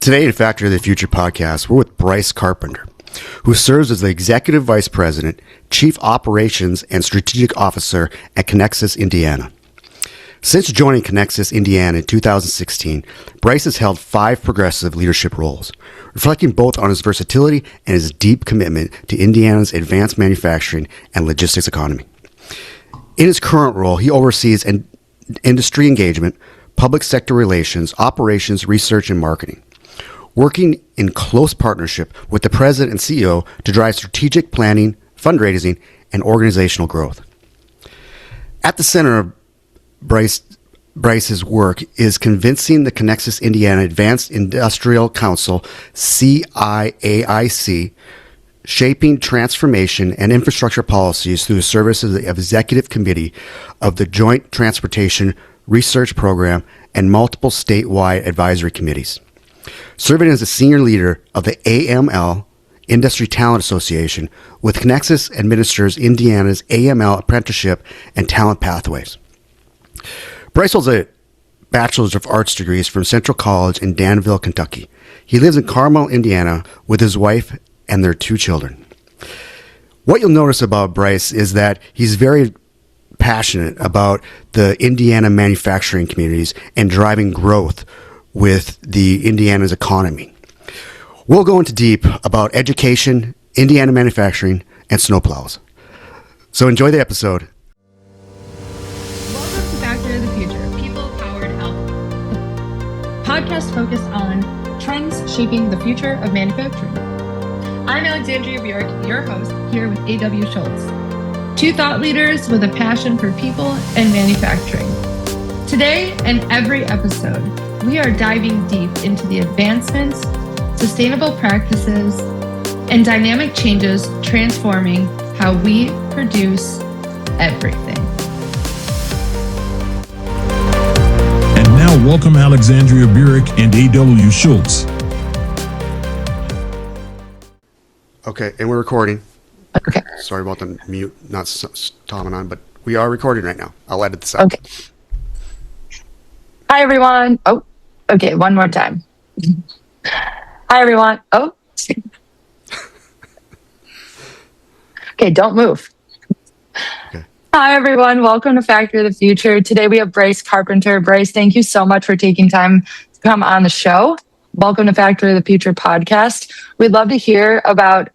Today in Factory of the Future podcast, we're with Bryce Carpenter, who serves as the Executive Vice President, Chief Operations and Strategic Officer at Connexus, Indiana. Since joining Connexus, Indiana in 2016, Bryce has held 5 progressive leadership roles, reflecting both on his versatility and his deep commitment to Indiana's advanced manufacturing and logistics economy. In his current role, he oversees industry engagement, public sector relations, operations, research, and marketing, working in close partnership with the President and CEO to drive strategic planning, fundraising, and organizational growth. At the center of Bryce's work is convincing the Connexus Indiana Advanced Industrial Council, CIAIC, shaping transformation and infrastructure policies through the service of the Executive Committee of the Joint Transportation Research Program and multiple statewide advisory committees. Serving as a senior leader of the AML, Industry Talent Association, with Connexus administers Indiana's AML apprenticeship and talent pathways. Bryce holds a Bachelor's of Arts degrees from Central College in Danville, Kentucky. He lives in Carmel, Indiana, with his wife and their 2 children. What you'll notice about Bryce is that he's very passionate about the Indiana manufacturing communities and driving growth with the Indiana's economy. We'll go into deep about education, Indiana manufacturing, and snowplows. So enjoy the episode. Welcome to Factory of the Future, People-Powered Output. Podcast focused on trends shaping the future of manufacturing. I'm Alexandria Burek, your host, here with A.W. Schultz, 2 thought leaders with a passion for people and manufacturing. Today and every episode, we are diving deep into the advancements, sustainable practices, and dynamic changes transforming how we produce everything. And now welcome Alexandria Burek and A.W. Schultz. Okay, and we're recording. Okay. Sorry about the mute, not stopping on, but we are recording right now. I'll edit this out. Okay. Hi, everyone. Oh, okay. One more time. Hi, everyone. Oh. Okay, don't move. Okay. Hi, everyone. Welcome to Factory of the Future. Today we have Bryce Carpenter. Bryce, thank you so much for taking time to come on the show. Welcome to Factory of the Future podcast. We'd love to hear about,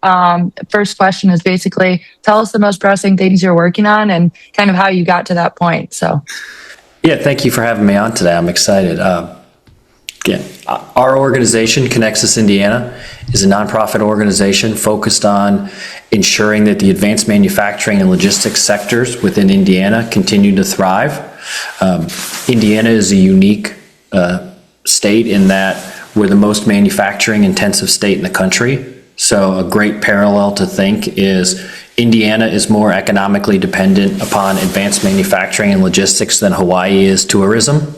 first question is basically, tell us the most pressing things you're working on and kind of how you got to that point. So, yeah, thank you for having me on today. I'm excited. Again, our organization, Connexus Indiana, is a nonprofit organization focused on ensuring that the advanced manufacturing and logistics sectors within Indiana continue to thrive. Indiana is a unique state in that we're the most manufacturing intensive state in the country. So a great parallel to think is Indiana is more economically dependent upon advanced manufacturing and logistics than Hawaii is tourism.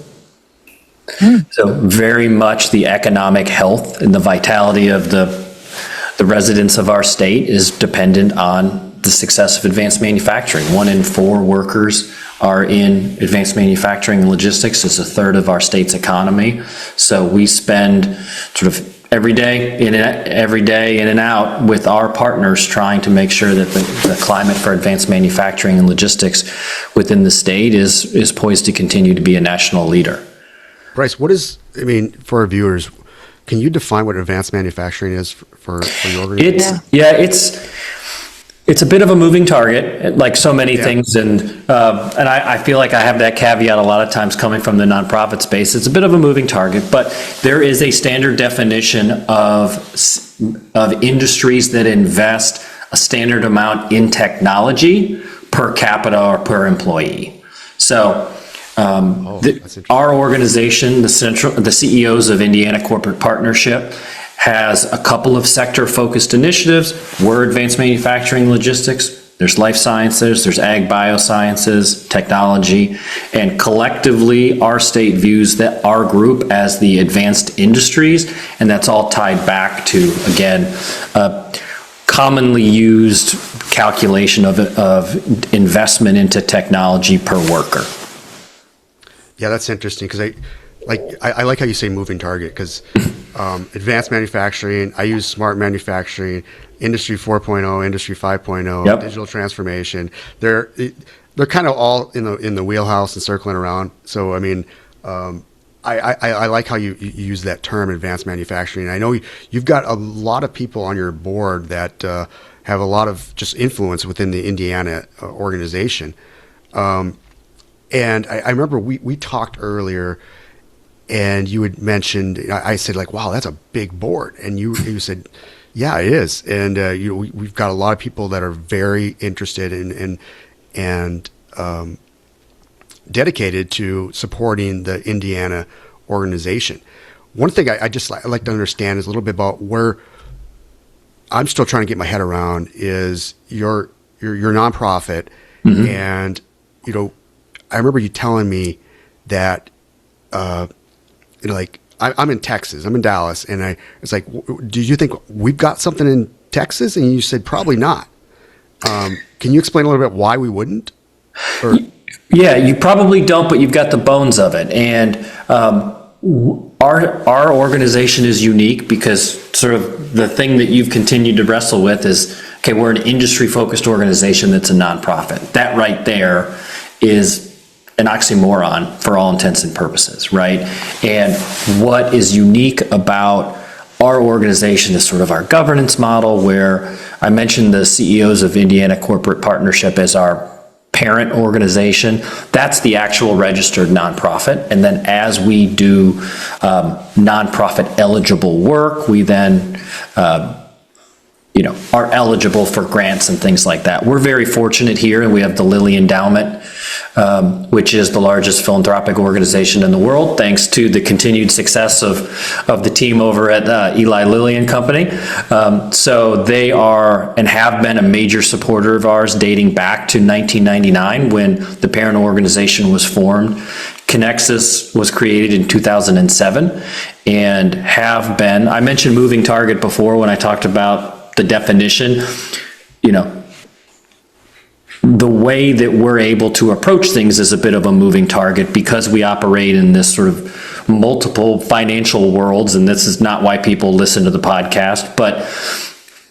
So very much the economic health and the vitality of the residents of our state is dependent on the success of advanced manufacturing. 1 in 4 workers are in advanced manufacturing and logistics. It's 1/3 of our state's economy. So we spend sort of every day in and out with our partners trying to make sure that the climate for advanced manufacturing and logistics within the state is poised to continue to be a national leader. Bryce, for our viewers, can you define what advanced manufacturing is for your organization? It's a bit of a moving target, like so many things, and I feel like I have that caveat a lot of times coming from the nonprofit space. It's a bit of a moving target, but there is a standard definition of industries that invest a standard amount in technology per capita or per employee. So our organization, the CEOs of Indiana Corporate Partnership, has a couple of sector-focused initiatives. We're advanced manufacturing logistics. There's life sciences, there's ag biosciences, technology, and collectively our state views that our group as the advanced industries, and that's all tied back to, again, commonly used calculation of investment into technology per worker. Yeah, that's interesting because like I like how you say moving target, because advanced manufacturing, I use smart manufacturing, industry 4.0, industry 5.0, Yep. digital transformation. They're kind of all in the wheelhouse and circling around. So I mean, I like how you use that term, advanced manufacturing. I know you've got a lot of people on your board that have a lot of just influence within the Indiana organization. And I remember we talked earlier, and you had mentioned, I said like, wow, that's a big board. And you said, yeah, it is. And we've got a lot of people that are very interested and dedicated to supporting the Indiana organization. One thing I just like to understand is a little bit about where I'm still trying to get my head around is your nonprofit. Mm-hmm. And, I remember you telling me that, like I'm in Texas, I'm in Dallas, and it's like, do you think we've got something in Texas? And you said probably not. Can you explain a little bit why we wouldn't? Or? Yeah, you probably don't, but you've got the bones of it. And our organization is unique because sort of the thing that you've continued to wrestle with is, okay, we're an industry-focused organization that's a nonprofit. That right there is an oxymoron for all intents and purposes, right? And what is unique about our organization is sort of our governance model, where I mentioned the CEOs of Indiana Corporate Partnership as our parent organization. That's the actual registered nonprofit. And then as we do nonprofit eligible work, we then are eligible for grants and things like that. We're very fortunate here, and we have the Lilly Endowment, which is the largest philanthropic organization in the world, thanks to the continued success of the team over at Eli Lilly and Company. So they are and have been a major supporter of ours dating back to 1999 when the parent organization was formed. Connexus was created in 2007 and have been, I mentioned moving target before when I talked about the definition. The way that we're able to approach things is a bit of a moving target because we operate in this sort of multiple financial worlds, and this is not why people listen to the podcast, but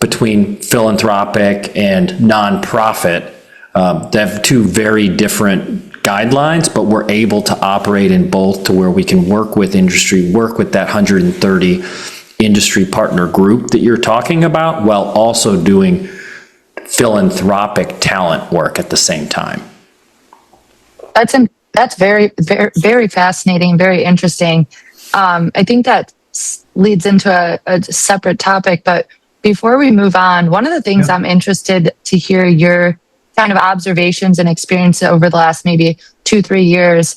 between philanthropic and nonprofit, they have two very different guidelines, but we're able to operate in both to where we can work with industry, work with that 130 industry partner group that you're talking about, while also doing philanthropic talent work at the same time. That's very, very, very fascinating, very interesting. I think that leads into a separate topic, but before we move on, one of the things I'm interested to hear your kind of observations and experience over the last maybe 2-3 years.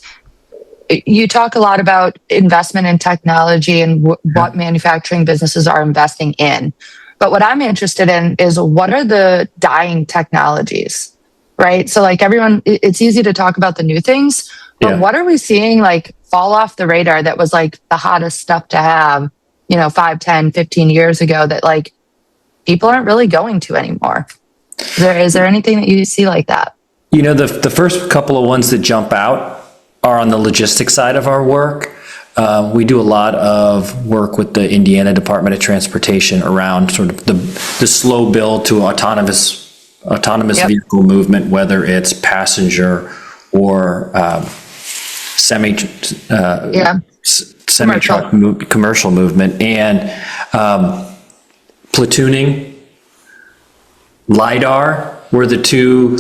You talk a lot about investment in technology and what manufacturing businesses are investing in. But what I'm interested in is what are the dying technologies, right? So like everyone, it's easy to talk about the new things, but what are we seeing like fall off the radar that was like the hottest stuff to have, 5, 10, 15 years ago that like people aren't really going to anymore? Is there anything that you see like that? The first couple of ones that jump out are on the logistics side of our work. We do a lot of work with the Indiana Department of Transportation around sort of the slow build to autonomous vehicle movement, whether it's passenger or semi-truck commercial movement, and platooning, LiDAR were two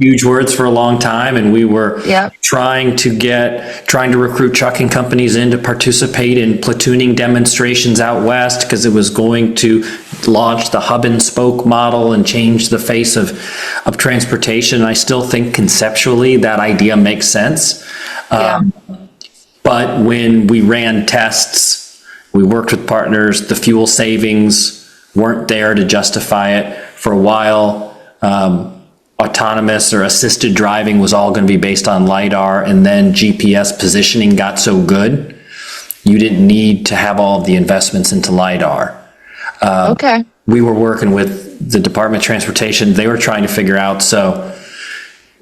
huge words for a long time, and we were trying to recruit trucking companies in to participate in platooning demonstrations out west because it was going to launch the hub and spoke model and change the face of transportation. I still think conceptually that idea makes sense. But when we ran tests, we worked with partners, the fuel savings weren't there to justify it. For a while, autonomous or assisted driving was all going to be based on LiDAR, and then GPS positioning got so good, you didn't need to have all of the investments into LiDAR. We were working with the Department of Transportation. They were trying to figure out, so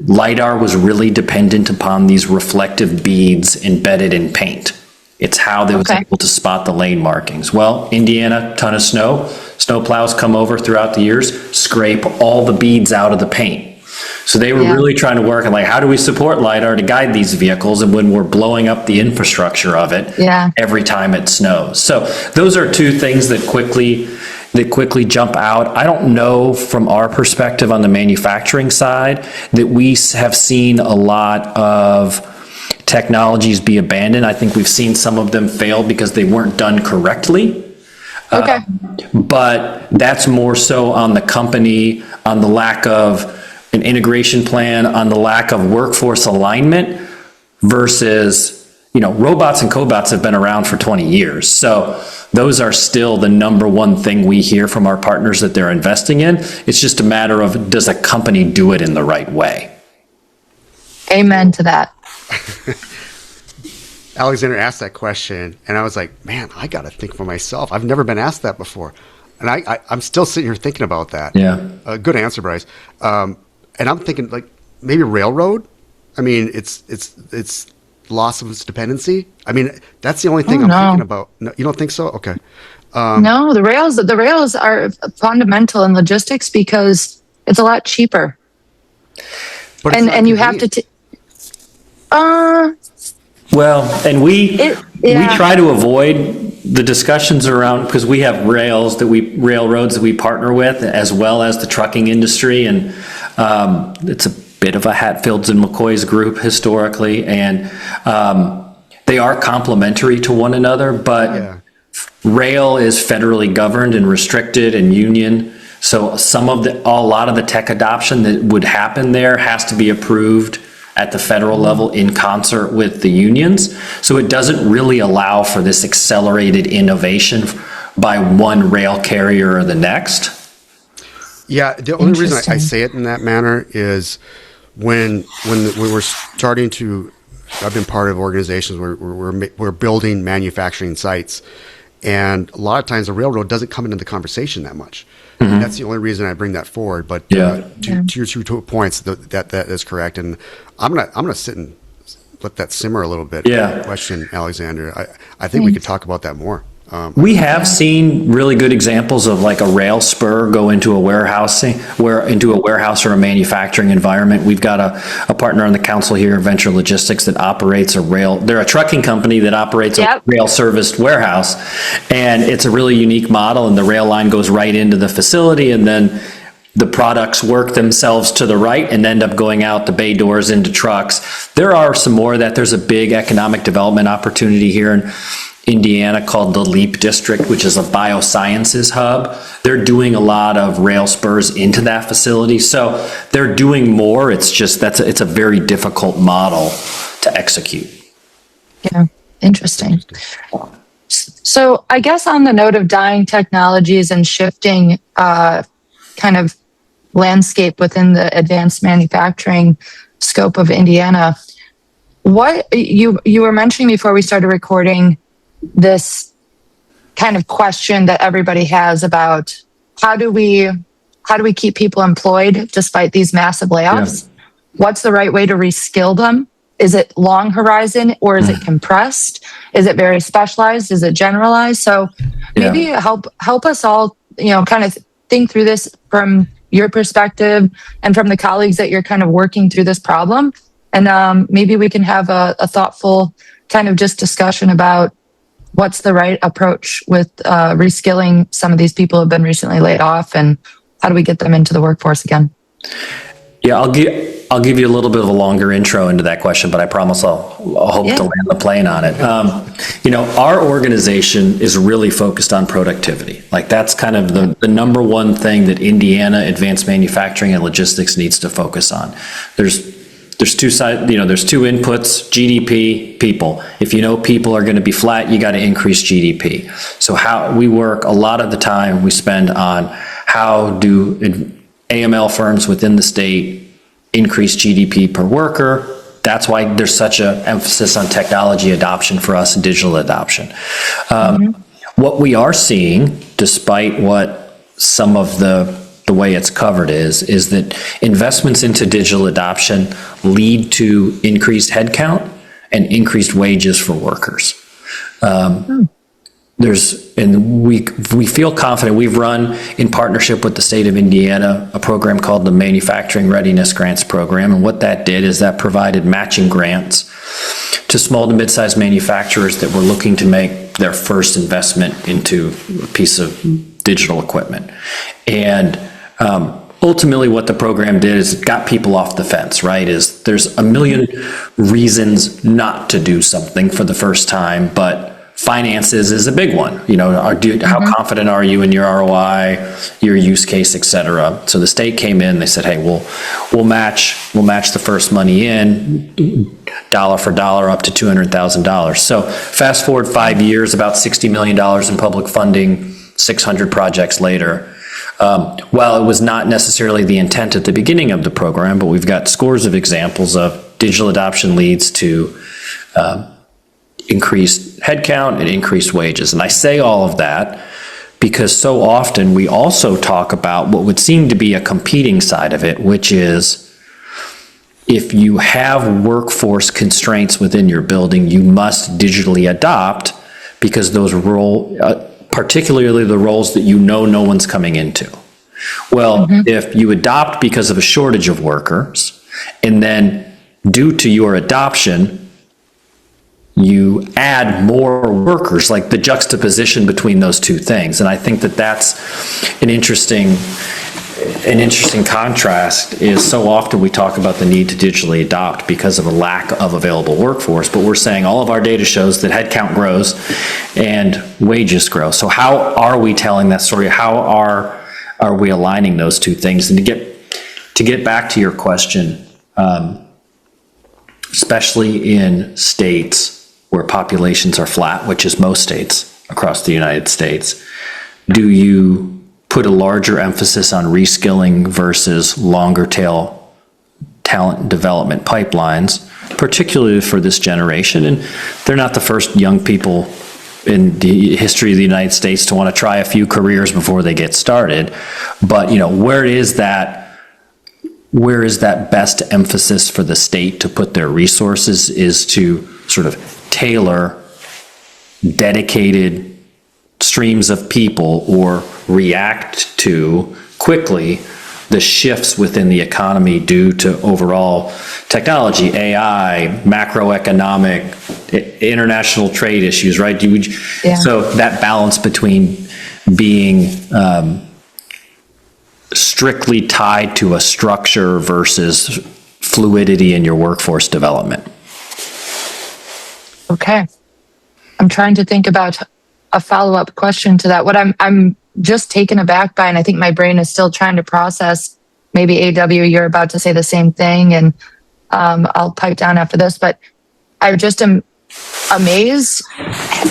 LiDAR was really dependent upon these reflective beads embedded in paint. It's how they was able to spot the lane markings. Well, Indiana, ton of snow. Snow plows come over throughout the years, scrape all the beads out of the paint. So they were really trying to work on, like, how do we support LiDAR to guide these vehicles, and when we're blowing up the infrastructure of it every time it snows. So those are two things that quickly jump out. I don't know from our perspective on the manufacturing side that we have seen a lot of technologies be abandoned. I think we've seen some of them fail because they weren't done correctly. But that's more so on the company, on the lack of an integration plan, on the lack of workforce alignment versus, robots and cobots have been around for 20 years. So those are still the number one thing we hear from our partners that they're investing in. It's just a matter of, does a company do it in the right way? Amen to that. Alexander asked that question, and I was like, man, I got to think for myself. I've never been asked that before. And I'm still sitting here thinking about that. Yeah. Good answer, Bryce. And I'm thinking, like, maybe railroad. I mean, it's loss of its dependency. I mean, that's the only thing thinking about. No, you don't think so? Okay. No, the rails are fundamental in logistics because it's a lot cheaper. But and you have to. Well, and we try to avoid the discussions around, because we have railroads that we partner with, as well as the trucking industry, and it's a bit of a Hatfields and McCoy's group historically, and they are complementary to one another, but rail is federally governed and restricted and union, so a lot of the tech adoption that would happen there has to be approved at the federal level in concert with the unions. So it doesn't really allow for this accelerated innovation by one rail carrier or the next. Yeah, the only reason I say it in that manner is when we were starting to, I've been part of organizations where we're building manufacturing sites, and a lot of times the railroad doesn't come into the conversation that much. Mm-hmm. That's the only reason I bring that forward. But to your 2 points, that is correct. And I'm gonna sit and let that simmer a little bit. Question, Alexander. I think we could talk about that more. We have seen really good examples of, like, a rail spur go into a warehouse or a manufacturing environment. We've got a partner on the council here, Venture Logistics, that operates they're a trucking company that operates a rail serviced warehouse. And it's a really unique model, and the rail line goes right into the facility, and then the products work themselves to the right and end up going out the bay doors into trucks. There are some more of that. There's a big economic development opportunity here in Indiana called the LEAP District, which is a biosciences hub. They're doing a lot of rail spurs into that facility. So they're doing more. It's just, it's a very difficult model to execute. Yeah, interesting. So I guess on the note of dying technologies and shifting kind of landscape within the advanced manufacturing scope of Indiana, what you were mentioning before we started recording, this kind of question that everybody has about how do we keep people employed despite these massive layoffs? What's the right way to reskill them? Is it long horizon, or is it compressed? Is it very specialized? Is it generalized? So maybe help us all, kind of think through this from your perspective and from the colleagues that you're kind of working through this problem. And maybe we can have a thoughtful kind of just discussion about what's the right approach with reskilling some of these people who have been recently laid off, and how do we get them into the workforce again? Yeah, I'll give you a little bit of a longer intro into that question, but I promise I'll hope to land the plane on it. Our organization is really focused on productivity. Like, that's kind of the number one thing that Indiana Advanced Manufacturing and Logistics needs to focus on. There's two sides, there's two inputs: GDP, people. If people are going to be flat, you got to increase GDP. So how we work, a lot of the time we spend on how do AML firms within the state increase GDP per worker. That's why there's such an emphasis on technology adoption for us and digital adoption. What we are seeing, despite what some of the way it's covered is that investments into digital adoption lead to increased headcount and increased wages for workers. We feel confident. We've run in partnership with the state of Indiana a program called the Manufacturing Readiness Grants Program, and what that did is that provided matching grants to small to mid-sized manufacturers that were looking to make their first investment into a piece of digital equipment. And ultimately what the program did is it got people off the fence, right? Is there's a million reasons not to do something for the first time, but finances is a big one. How confident are you in your ROI, your use case, et cetera? So the state came in, they said, hey, we'll match the first money in, dollar for dollar, up to $200,000. So fast forward 5 years, about $60 million in public funding, 600 projects later. While it was not necessarily the intent at the beginning of the program, but we've got scores of examples of digital adoption leads to increased headcount and increased wages. And I say all of that because so often we also talk about what would seem to be a competing side of it, which is if you have workforce constraints within your building, you must digitally adopt because those particularly the roles that no one's coming into. Well, if you adopt because of a shortage of workers, and then due to your adoption, you add more workers, like the juxtaposition between those two things. And I think that that's an interesting contrast is so often we talk about the need to digitally adopt because of a lack of available workforce, but we're saying all of our data shows that headcount grows and wages grow. So how are we telling that story? How are we aligning those two things? And to get back to your question, especially in states where populations are flat, which is most states across the United States, do you put a larger emphasis on reskilling versus longer tail talent development pipelines, particularly for this generation? And they're not the first young people in the history of the United States to want to try a few careers before they get started. But, where is that best emphasis for the state to put their resources is to sort of tailor dedicated streams of people or react to quickly the shifts within the economy due to overall technology, AI, macroeconomic, international trade issues, right? So that balance between being strictly tied to a structure versus fluidity in your workforce development. Okay. I'm trying to think about a follow-up question to that. What I'm just taken aback by, and I think my brain is still trying to process, maybe AW, you're about to say the same thing, and I'll pipe down after this, but I just am amazed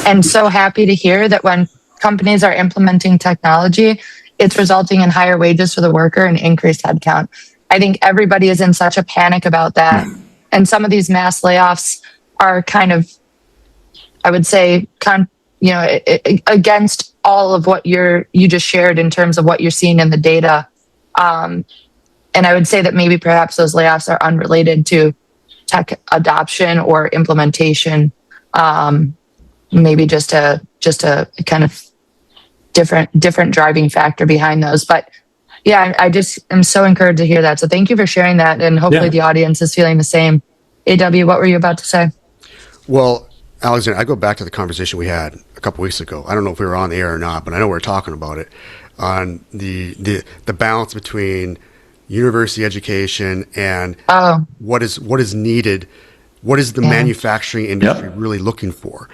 and so happy to hear that when companies are implementing technology, it's resulting in higher wages for the worker and increased headcount. I think everybody is in such a panic about that. And some of these mass layoffs are kind of, I would say, against all of what you just shared in terms of what you're seeing in the data. And I would say that maybe perhaps those layoffs are unrelated to tech adoption or implementation. Maybe just a kind of different driving factor behind those. But yeah, I just am so encouraged to hear that. So thank you for sharing that. And hopefully the audience is feeling the same. AW, what were you about to say? Well, Alexander, I go back to the conversation we had a couple weeks ago. I don't know if we were on the air or not, but I know we were talking about it on the balance between university education and what is needed. What is the manufacturing industry really looking for?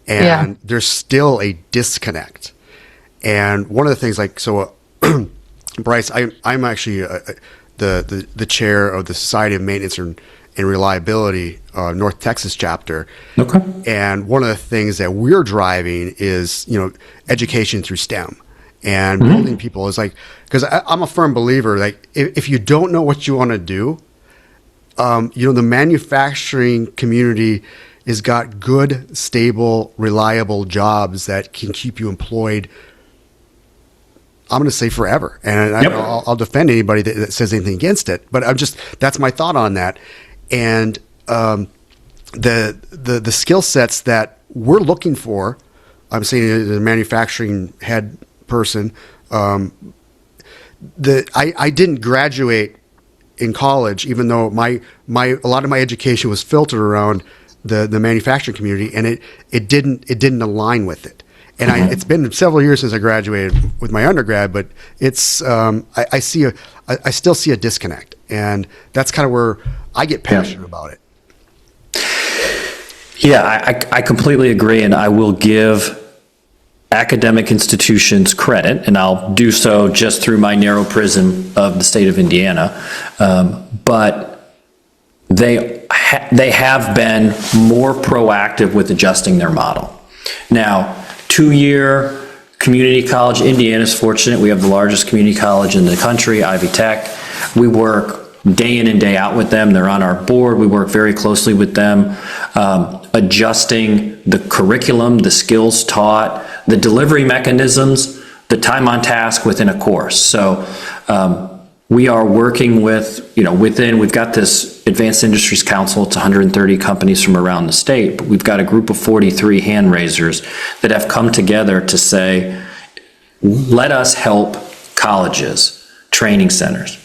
And there's still a disconnect. And one of the things, Bryce, I'm actually the chair of the Society of Maintenance and Reliability North Texas chapter. Okay. And one of the things that we're driving is, education through STEM and building people is because I'm a firm believer, if you don't know what you want to do, the manufacturing community has got good, stable, reliable jobs that can keep you employed. I'm going to say forever. And I'll defend anybody that says anything against it, but that's my thought on that. And the skill sets that we're looking for, I'm saying as a manufacturing head person, I didn't graduate in college, even though a lot of my education was filtered around the manufacturing community, and it didn't align with it. And it's been several years since I graduated with my undergrad, but it's I still see a disconnect, and that's kind of where I get passionate about it. Yeah, I completely agree, and I will give academic institutions credit, and I'll do so just through my narrow prism of the state of Indiana. But they have been more proactive with adjusting their model. Now, 2-year community college, Indiana's fortunate. We have the largest community college in the country, Ivy Tech. We work day in and day out with them. They're on our board. We work very closely with them, adjusting the curriculum, the skills taught, the delivery mechanisms, the time on task within a course. So we are working with, we've got this Advanced Industries Council. It's 130 companies from around the state, but we've got a group of 43 hand raisers that have come together to say, let us help colleges, training centers,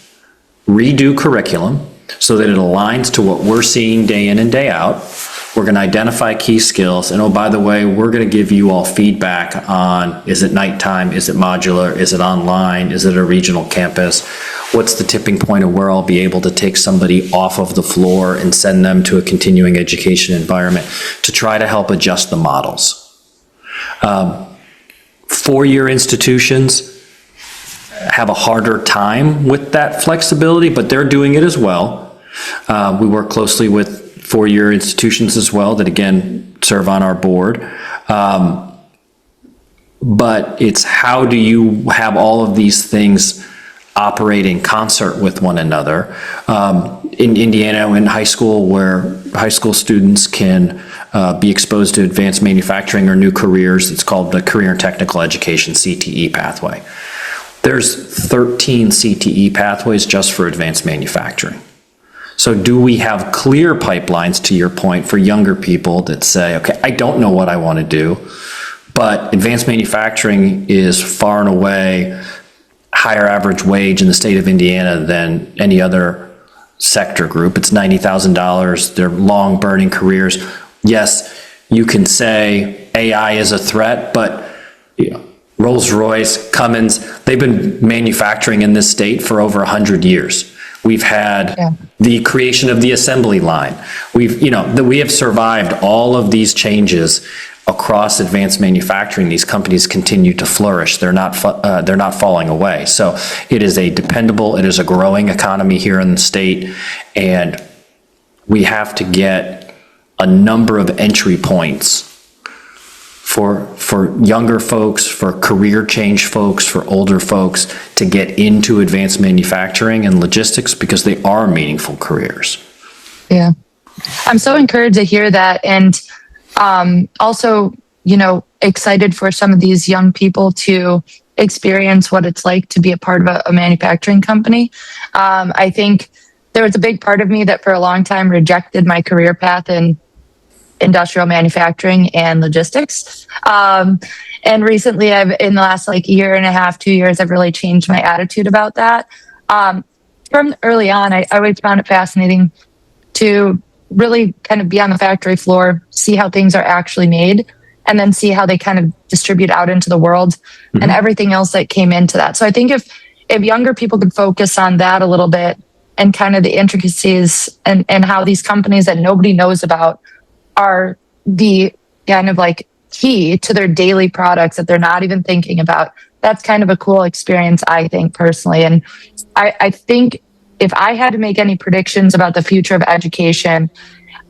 redo curriculum so that it aligns to what we're seeing day in and day out. We're going to identify key skills. And oh, by the way, we're going to give you all feedback on, is it nighttime? Is it modular? Is it online? Is it a regional campus? What's the tipping point of where I'll be able to take somebody off of the floor and send them to a continuing education environment to try to help adjust the models. 4-year institutions have a harder time with that flexibility, but they're doing it as well. We work closely with 4-year institutions as well that, again, serve on our board. But it's how do you have all of these things operate in concert with one another. In Indiana, in high school, where high school students can be exposed to advanced manufacturing or new careers, it's called the Career and Technical Education, CTE pathway. There's 13 CTE pathways just for advanced manufacturing. So do we have clear pipelines, to your point, for younger people that say, okay, I don't know what I want to do, but advanced manufacturing is far and away higher average wage in the state of Indiana than any other sector group. It's $90,000. They're long burning careers. Yes, you can say AI is a threat, but Rolls-Royce, Cummins, they've been manufacturing in this state for over 100 years. We've had the creation of the assembly line. We have survived all of these changes across advanced manufacturing. These companies continue to flourish. They're not falling away. So it is a growing economy here in the state, and we have to get a number of entry points for younger folks, for career change folks, for older folks to get into advanced manufacturing and logistics, because they are meaningful careers. Yeah. I'm so encouraged to hear that. And also, excited for some of these young people to experience what it's like to be a part of a manufacturing company. I think there was a big part of me that for a long time rejected my career path in industrial manufacturing and logistics. And recently in the last year and a half, 2 years, I've really changed my attitude about that. From early on, I always found it fascinating to really kind of be on the factory floor, see how things are actually made, and then see how they kind of distribute out into the world and everything else that came into that. So I think if younger people could focus on that a little bit and kind of the intricacies and how these companies that nobody knows about are the kind of key to their daily products that they're not even thinking about. That's kind of a cool experience, I think, personally. And I think if I had to make any predictions about the future of education,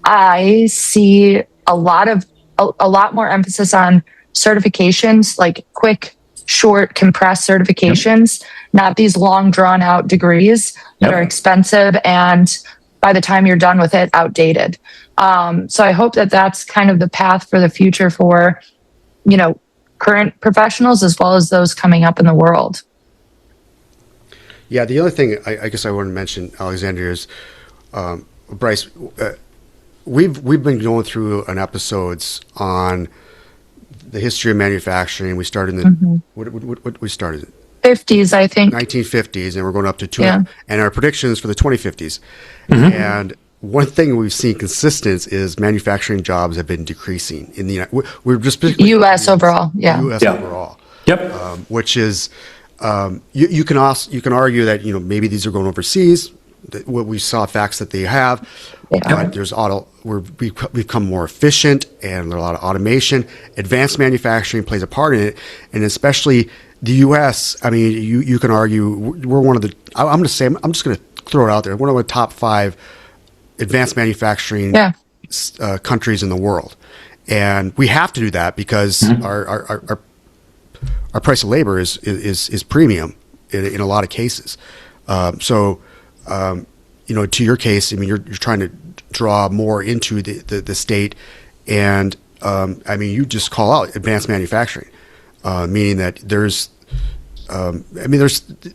I see a lot more emphasis on certifications, like quick, short, compressed certifications, not these long, drawn-out degrees that are expensive and by the time you're done with it, outdated. So I hope that that's kind of the path for the future for, current professionals as well as those coming up in the world. Yeah, the other thing I guess I want to mention, Alexandria, is Bryce. we've been going through an episodes on the history of manufacturing. We started in the what we started 50s, I think. 1950s, and we're going up to Yeah. and our predictions for the 2050s. And one thing we've seen consistent is manufacturing jobs have been decreasing in the we're just U.S. overall, yeah. U.S. Yeah. overall. Yep. Which is you can argue that maybe these are going overseas. What we saw facts that they have, but there's we've become more efficient, and there's a lot of automation. Advanced manufacturing plays a part in it, and especially the U.S. I mean, you can argue we're one of the. I'm just going to throw it out there. One of the top 5 advanced manufacturing countries in the world, and we have to do that because our price of labor is premium in a lot of cases. To your case, I mean, you're trying to draw more into the state, and I mean, you just call out advanced manufacturing, meaning that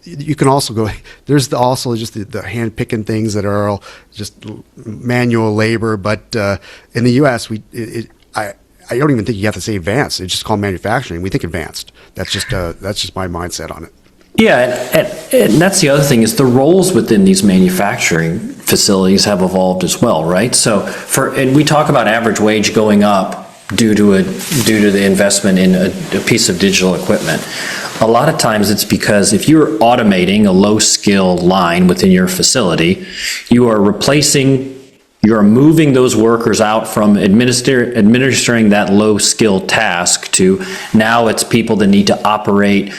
you can also go. There's also just the hand picking things that are all just manual labor, but in the U.S., I don't even think you have to say advanced. It's just called manufacturing. We think advanced. That's just my mindset on it. Yeah, and that's the other thing is the roles within these manufacturing facilities have evolved as well, right? So and we talk about average wage going up due to the investment in a piece of digital equipment. A lot of times it's because if you're automating a low skill line within your facility, you are moving those workers out from administering that low skill task to now it's people that need to operate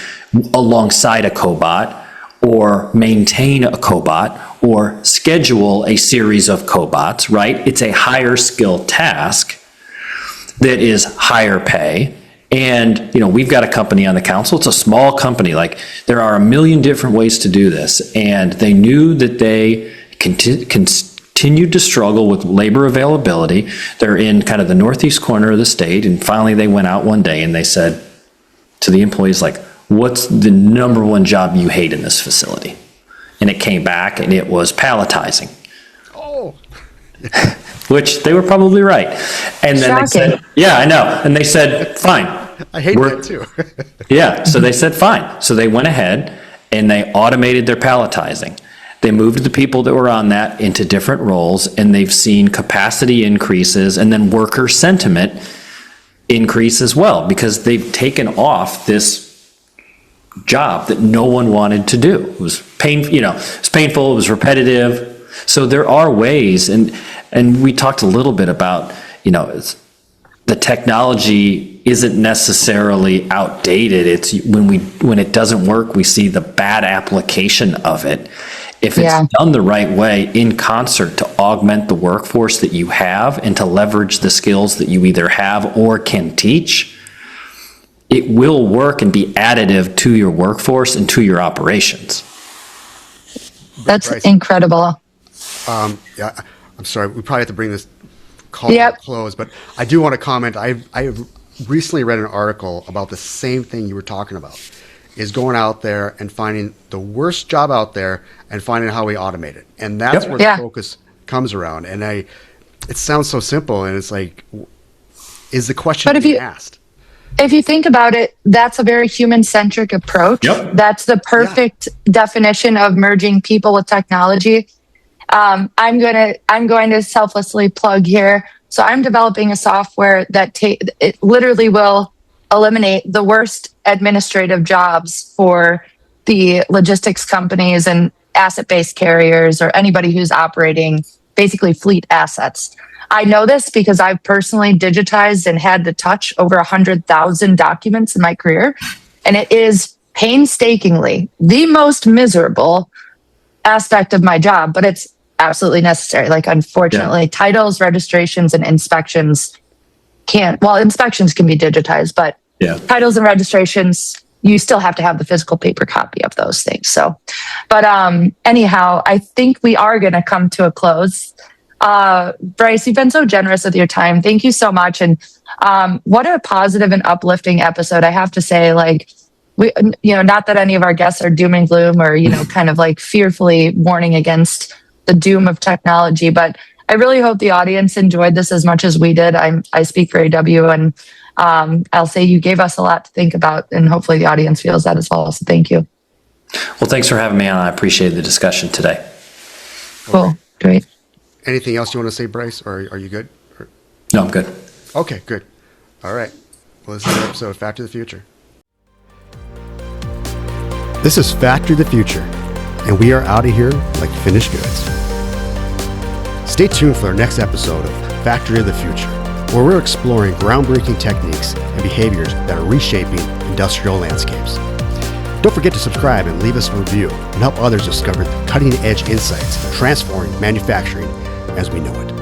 alongside a cobot or maintain a cobot or schedule a series of cobots, right? It's a higher skill task that is higher pay. And, we've got a company on the council. It's a small company. Like, there are a million different ways to do this. And they knew that they continued to struggle with labor availability. They're in kind of the northeast corner of the state. And finally, they went out one day and they said to the employees, like, what's the number one job you hate in this facility? And it came back and it was palletizing. Oh. Which they were probably right. And then they said, yeah, I know. And they said, fine. I hate that too. Yeah. So they said, fine. So they went ahead and they automated their palletizing. They moved the people that were on that into different roles, and they've seen capacity increases and then worker sentiment increase as well, because they've taken off this job that no one wanted to do. It was painful, it was repetitive. So there are ways, and we talked a little bit about, the technology isn't necessarily outdated. It's when it doesn't work, we see the bad application of it. If it's done the right way in concert to augment the workforce that you have and to leverage the skills that you either have or can teach, it will work and be additive to your workforce and to your operations. That's Bryce, incredible. I'm sorry. We probably have to bring this call to a close, but I do want to comment. I have recently read an article about the same thing you were talking about, is going out there and finding the worst job out there and finding how we automate it. And that's where the focus comes around. And it sounds so simple, and it's like, is the question being asked? If you think about it, that's a very human-centric approach. Yep. That's the perfect definition of merging people with technology. I'm going to selflessly plug here. So I'm developing a software that it literally will eliminate the worst administrative jobs for the logistics companies and asset-based carriers or anybody who's operating basically fleet assets. I know this because I've personally digitized and had to touch over 100,000 documents in my career. And it is painstakingly the most miserable aspect of my job, but it's absolutely necessary. Like, unfortunately, titles, registrations, and inspections inspections can be digitized, but titles and registrations, you still have to have the physical paper copy of those things. So, but anyhow, I think we are going to come to a close. Bryce, you've been so generous with your time. Thank you so much. And what a positive and uplifting episode. I have to say, like, we, not that any of our guests are doom and gloom or, kind of like fearfully warning against the doom of technology, but I really hope the audience enjoyed this as much as we did. I speak for AW, and I'll say you gave us a lot to think about, and hopefully the audience feels that as well. So thank you. Well, thanks for having me on. I appreciate the discussion today. Cool. Okay. Great. Anything else you want to say, Bryce, or are you good? No, I'm good. Okay, good. All right. Well, this is an episode of Factor the Future. This is Factor the Future, and we are out of here like finished goods. Stay tuned for our next episode of Factory of the Future, where we're exploring groundbreaking techniques and behaviors that are reshaping industrial landscapes. Don't forget to subscribe and leave us a review and help others discover the cutting-edge insights transforming manufacturing as we know it.